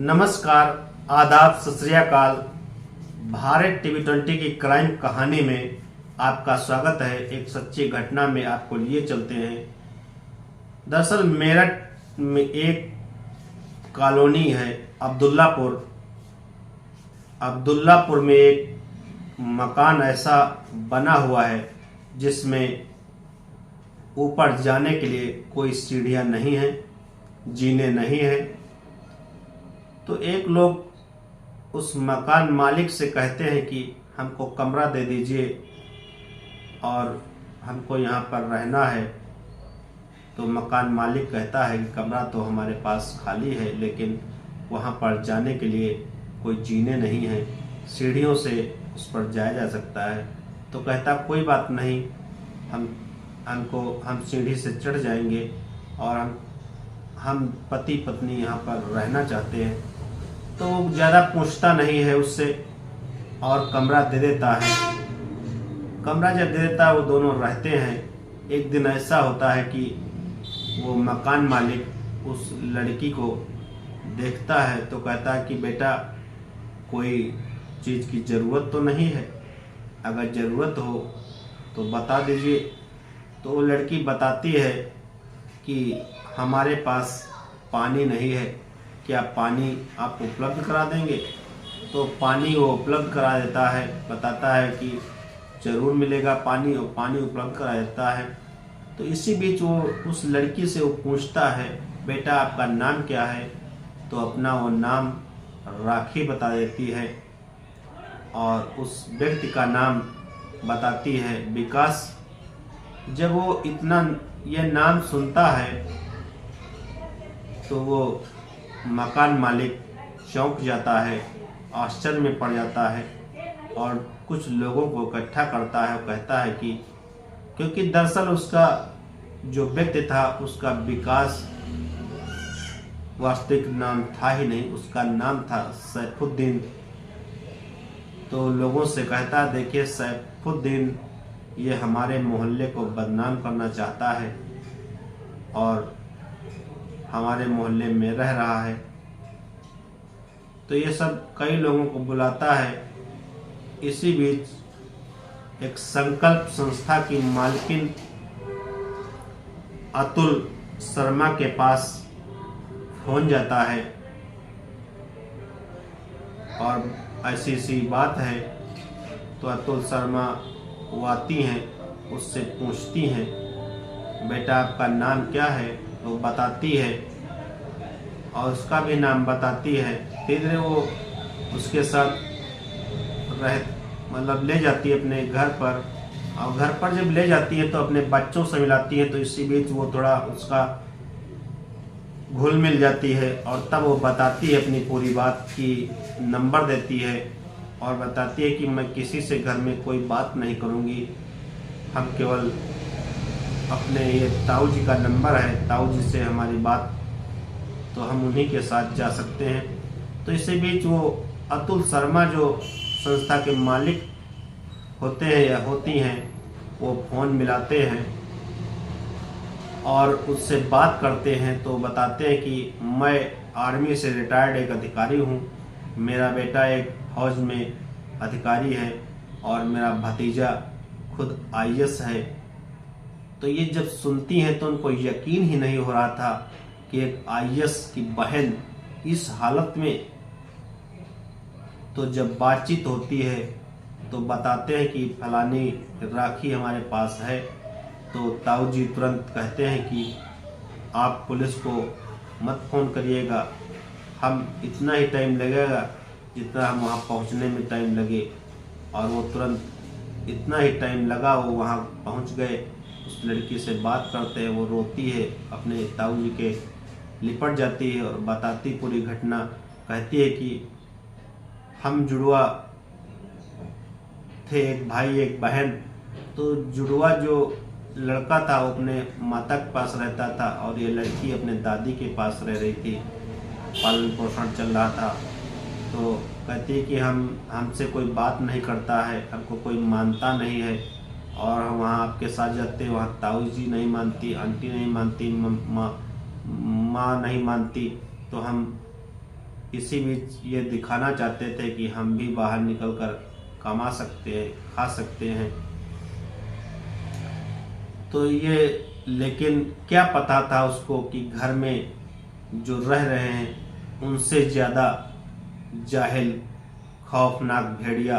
नमस्कार, आदाब, सत श्री अकाल। भारत टीवी 20 की क्राइम कहानी में आपका स्वागत है। एक सच्ची घटना में आपको लिए चलते हैं। दरअसल मेरठ में एक कॉलोनी है अब्दुल्लापुर। अब्दुल्लापुर में एक मकान ऐसा बना हुआ है जिसमें ऊपर जाने के लिए कोई सीढ़ियां नहीं है, जीने नहीं है। तो एक लोग उस मकान मालिक से कहते हैं कि हमको कमरा दे दीजिए और हमको यहाँ पर रहना है। तो मकान मालिक कहता है कि कमरा तो हमारे पास खाली है, लेकिन वहाँ पर जाने के लिए कोई जीने नहीं है, सीढ़ियों से उस पर जाया जा सकता है। तो कहता कोई बात नहीं, हम सीढ़ी से चढ़ जाएंगे और हम पति पत्नी यहाँ पर रहना चाहते हैं। तो ज़्यादा पूछता नहीं है उससे और कमरा दे देता है। कमरा जब दे देता है वो दोनों रहते हैं। एक दिन ऐसा होता है कि वो मकान मालिक उस लड़की को देखता है तो कहता है कि बेटा कोई चीज़ की ज़रूरत तो नहीं है, अगर ज़रूरत हो तो बता दीजिए। तो वो लड़की बताती है कि हमारे पास पानी नहीं है, क्या पानी आप उपलब्ध करा देंगे? तो पानी वो उपलब्ध करा देता है, बताता है कि ज़रूर मिलेगा पानी, और पानी उपलब्ध करा देता है। तो इसी बीच वो उस लड़की से वो पूछता है बेटा आपका नाम क्या है? तो अपना वो नाम राखी बता देती है और उस व्यक्ति का नाम बताती है विकास। जब वो इतना ये नाम सुनता है तो वो मकान मालिक चौंक जाता है, आश्चर्य में पड़ जाता है और कुछ लोगों को इकट्ठा करता है और कहता है कि क्योंकि दरअसल उसका जो व्यक्ति था उसका विकास वास्तविक नाम था ही नहीं, उसका नाम था सैफुद्दीन। तो लोगों से कहता है देखिए सैफुद्दीन ये हमारे मोहल्ले को बदनाम करना चाहता है और हमारे मोहल्ले में रह रहा है। तो ये सब कई लोगों को बुलाता है। इसी बीच एक संकल्प संस्था की मालकिन अतुल शर्मा के पास फोन जाता है और ऐसी सी बात है। तो अतुल शर्मा वो आती हैं, उससे पूछती हैं बेटा आपका नाम क्या है? तो बताती है और उसका भी नाम बताती है। फिर वो उसके साथ ले जाती है अपने घर पर, और घर पर जब ले जाती है तो अपने बच्चों से मिलाती है। तो इसी बीच वो थोड़ा उसका घुल मिल जाती है और तब वो बताती है अपनी पूरी बात की, नंबर देती है और बताती है कि मैं किसी से घर में कोई बात नहीं करूँगी, हम केवल अपने ये ताऊ जी का नंबर है, ताऊ जी से हमारी बात, तो हम उन्हीं के साथ जा सकते हैं। तो इसी बीच वो अतुल शर्मा जो संस्था के मालिक होते हैं या होती हैं वो फ़ोन मिलाते हैं और उससे बात करते हैं। तो बताते हैं कि मैं आर्मी से रिटायर्ड एक अधिकारी हूँ, मेरा बेटा एक फौज में अधिकारी है और मेरा भतीजा खुद आईएएस है। तो ये जब सुनती हैं तो उनको यकीन ही नहीं हो रहा था कि एक आईएएस की बहन इस हालत में। तो जब बातचीत होती है तो बताते हैं कि फलानी राखी हमारे पास है। तो ताऊ जी तुरंत कहते हैं कि आप पुलिस को मत फ़ोन करिएगा, हम इतना ही टाइम लगेगा जितना हम वहाँ पहुँचने में टाइम लगे। और वो तुरंत इतना ही टाइम लगा, वो वहाँ पहुँच गए। उस लड़की से बात करते हैं, वो रोती है, अपने ताऊ जी के लिपट जाती है और बताती पूरी घटना। कहती है कि हम जुड़वा थे, एक भाई एक बहन। तो जुड़वा जो लड़का था वो अपने माता के पास रहता था और ये लड़की अपने दादी के पास रह रही थी, पालन पोषण चल रहा था। तो कहती है कि हमसे कोई बात नहीं करता है, हमको कोई मानता नहीं है और हम वहाँ आपके साथ जाते हैं, वहाँ ताऊ जी नहीं मानती, आंटी नहीं मानती, माँ नहीं मानती। तो हम इसी बीच ये दिखाना चाहते थे कि हम भी बाहर निकलकर कमा सकते हैं, खा सकते हैं। तो ये, लेकिन क्या पता था उसको कि घर में जो रह रहे हैं उनसे ज़्यादा जाहिल खौफनाक भेड़िया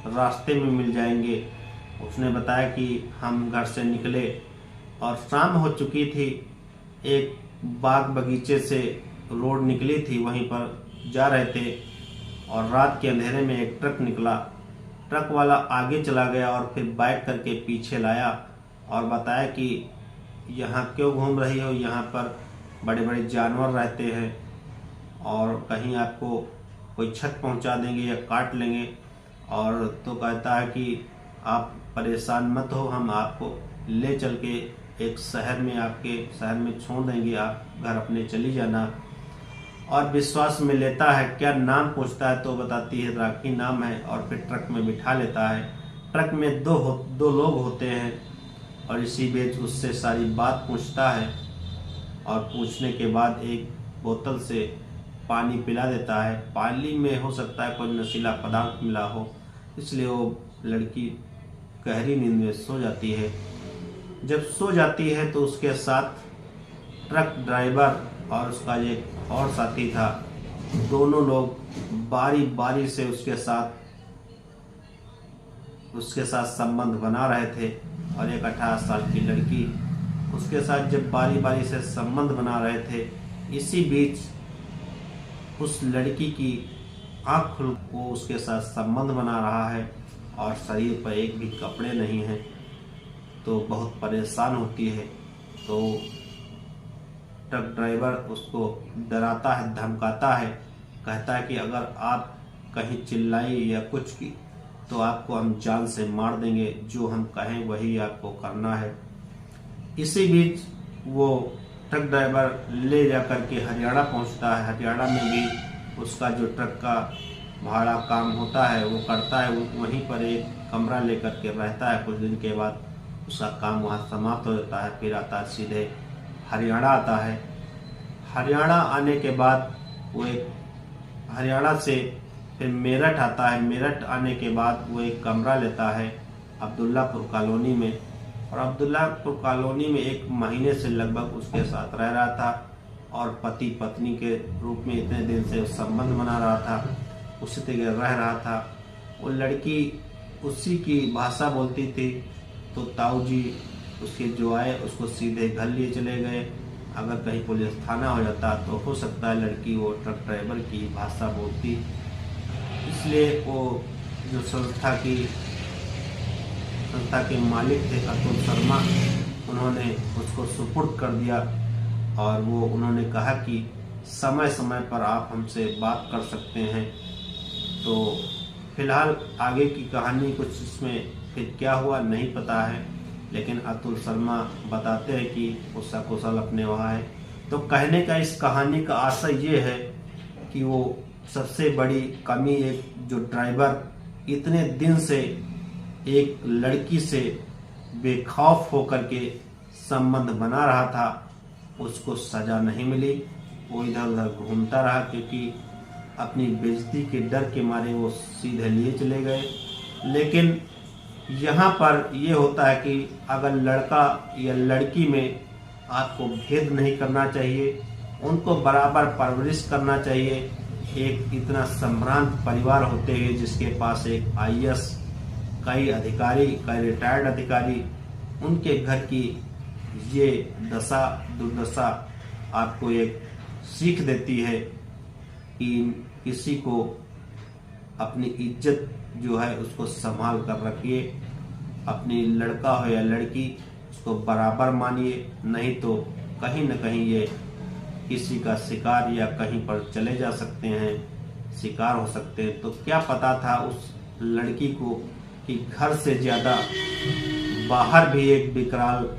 रास्ते में मिल जाएंगे। उसने बताया कि हम घर से निकले और शाम हो चुकी थी। एक बाग बगीचे से रोड निकली थी, वहीं पर जा रहे थे और रात के अंधेरे में एक ट्रक निकला। ट्रक वाला आगे चला गया और फिर बाइक करके पीछे लाया और बताया कि यहाँ क्यों घूम रही हो, यहाँ पर बड़े बड़े जानवर रहते हैं और कहीं आपको कोई क्षत पहुँचा देंगे या काट लेंगे। और तो कहता है कि आप परेशान मत हो, हम आपको ले चल के एक शहर में, आपके शहर में छोड़ देंगे, आप घर अपने चली जाना। और विश्वास में लेता है। क्या नाम पूछता है तो बताती है राखी नाम है, और फिर ट्रक में बिठा लेता है। ट्रक में दो लोग होते हैं और इसी बीच उससे सारी बात पूछता है और पूछने के बाद एक बोतल से पानी पिला देता है। पानी में हो सकता है कोई नशीला पदार्थ मिला हो, इसलिए वो लड़की गहरी नींद में सो जाती है। जब सो जाती है तो उसके साथ ट्रक ड्राइवर और उसका एक और साथी था, दोनों लोग बारी बारी से उसके साथ संबंध बना रहे थे। और एक 18 साल की लड़की उसके साथ जब बारी बारी से संबंध बना रहे थे, इसी बीच उस लड़की की आँख खुल को उसके साथ संबंध बना रहा है और शरीर पर एक भी कपड़े नहीं हैं। तो बहुत परेशान होती है। तो ट्रक ड्राइवर उसको डराता है, धमकाता है, कहता है कि अगर आप कहीं चिल्लाई या कुछ की तो आपको हम जान से मार देंगे, जो हम कहें वही आपको करना है। इसी बीच वो ट्रक ड्राइवर ले जाकर के हरियाणा पहुंचता है। हरियाणा में भी उसका जो ट्रक का भाड़ा काम होता है वो करता है, वहीं पर एक कमरा लेकर के रहता है। कुछ दिन के बाद उसका काम वहाँ समाप्त हो जाता है। फिर आता है सीधे हरियाणा आता है। हरियाणा आने के बाद वो एक हरियाणा से फिर मेरठ आता है। मेरठ आने के बाद वो एक कमरा लेता है अब्दुल्लापुर कॉलोनी में, और अब्दुल्लापुर कॉलोनी में 1 महीने से लगभग उसके साथ रह रहा था और पति पत्नी के रूप में इतने दिन से संबंध बना रहा था, उसी तरह रह रहा था। वो लड़की उसी की भाषा बोलती थी, तो ताऊ जी उसके जो आए उसको सीधे घर लिए चले गए। अगर कहीं पुलिस थाना हो जाता तो हो सकता है लड़की वो ट्रक ड्राइवर की भाषा बोलती, इसलिए वो जो संस्था के मालिक थे अतुल शर्मा, उन्होंने उसको सुपुर्द कर दिया। और वो उन्होंने कहा कि समय समय पर आप हमसे बात कर सकते हैं। तो फिलहाल आगे की कहानी कुछ इसमें फिर क्या हुआ नहीं पता है, लेकिन अतुल शर्मा बताते हैं कि वो सकुशल अपने वहाँ है। तो कहने का इस कहानी का आशय ये है कि वो सबसे बड़ी कमी, एक जो ड्राइवर इतने दिन से एक लड़की से बेखौफ होकर के संबंध बना रहा था, उसको सजा नहीं मिली। वो इधर उधर घूमता रहा, क्योंकि अपनी बेइज्जती के डर के मारे वो सीधे लिए चले गए। लेकिन यहाँ पर ये होता है कि अगर लड़का या लड़की में आपको भेद नहीं करना चाहिए, उनको बराबर परवरिश करना चाहिए। एक इतना संभ्रांत परिवार होते हैं जिसके पास एक IAS, कई अधिकारी, कई रिटायर्ड अधिकारी, उनके घर की ये दशा दुर्दशा आपको एक सीख देती है कि किसी को अपनी इज्जत जो है उसको संभाल कर रखिए। अपनी लड़का हो या लड़की, उसको बराबर मानिए, नहीं तो कहीं न कहीं ये किसी का शिकार या कहीं पर चले जा सकते हैं, शिकार हो सकते हैं। तो क्या पता था उस लड़की को कि घर से ज़्यादा बाहर भी एक विकराल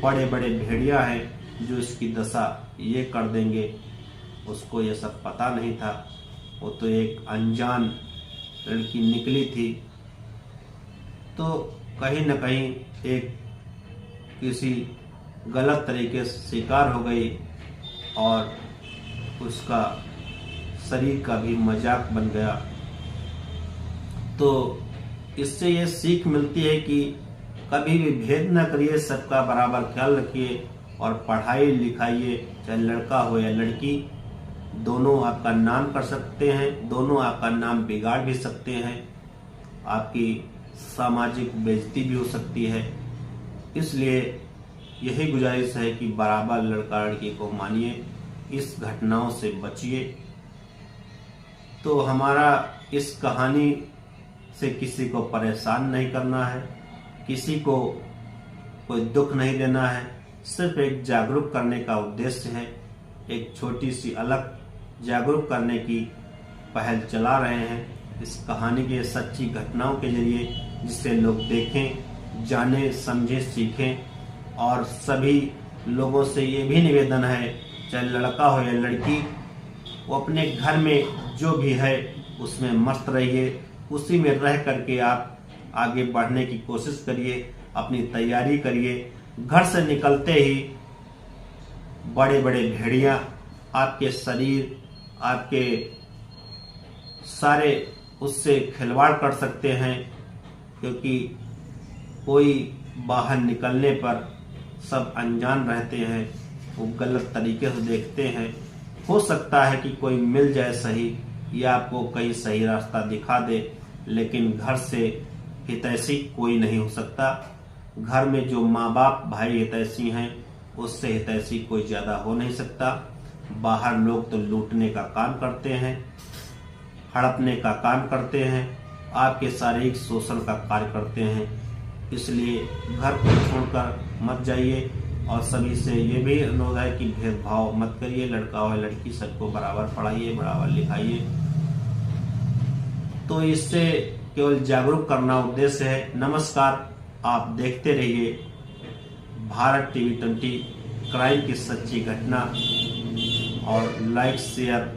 बड़े बड़े भेड़िया हैं जो इसकी दशा ये कर देंगे। उसको ये सब पता नहीं था। वो तो एक अनजान लड़की निकली थी, तो कहीं न कहीं एक किसी गलत तरीके से शिकार हो गई और उसका शरीर का भी मजाक बन गया। तो इससे ये सीख मिलती है कि कभी भी भेद न करिए, सबका बराबर ख्याल रखिए और पढ़ाई लिखाइए, चाहे लड़का हो या लड़की, दोनों आपका नाम कर सकते हैं, दोनों आपका नाम बिगाड़ भी सकते हैं, आपकी सामाजिक बेइज्जती भी हो सकती है। इसलिए यही गुजारिश है कि बराबर लड़का लड़की को मानिए, इस घटनाओं से बचिए। तो हमारा इस कहानी से किसी को परेशान नहीं करना है, किसी को कोई दुख नहीं देना है, सिर्फ एक जागरूक करने का उद्देश्य है। एक छोटी सी अलग जागरूक करने की पहल चला रहे हैं इस कहानी के सच्ची घटनाओं के जरिए, जिससे लोग देखें, जाने, समझें, सीखें। और सभी लोगों से ये भी निवेदन है, चाहे लड़का हो या लड़की, वो अपने घर में जो भी है उसमें मस्त रहिए, उसी में रह करके आप आगे बढ़ने की कोशिश करिए, अपनी तैयारी करिए। घर से निकलते ही बड़े बड़े भेड़िया आपके शरीर, आपके सारे उससे खिलवाड़ कर सकते हैं, क्योंकि कोई बाहर निकलने पर सब अनजान रहते हैं, वो गलत तरीके से देखते हैं। हो सकता है कि कोई मिल जाए सही या आपको कहीं सही रास्ता दिखा दे, लेकिन घर से हितैषी कोई नहीं हो सकता। घर में जो माँ बाप भाई हितैषी हैं, उससे हितैषी कोई ज्यादा हो नहीं सकता। बाहर लोग तो लूटने का काम करते हैं, हड़पने का काम करते हैं, आपके शारीरिक शोषण का कार्य करते हैं। इसलिए घर को छोड़कर मत जाइए। और सभी से ये भी अनुरोध है कि भेदभाव मत करिए, लड़का हो लड़की सबको बराबर पढ़ाइए, बराबर लिखाइए। तो इससे केवल जागरूक करना उद्देश्य है। नमस्कार, आप देखते रहिए भारत टीवी 20 क्राइम की सच्ची घटना, और लाइक, शेयर,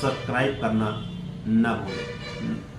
सब्सक्राइब करना न भूलें।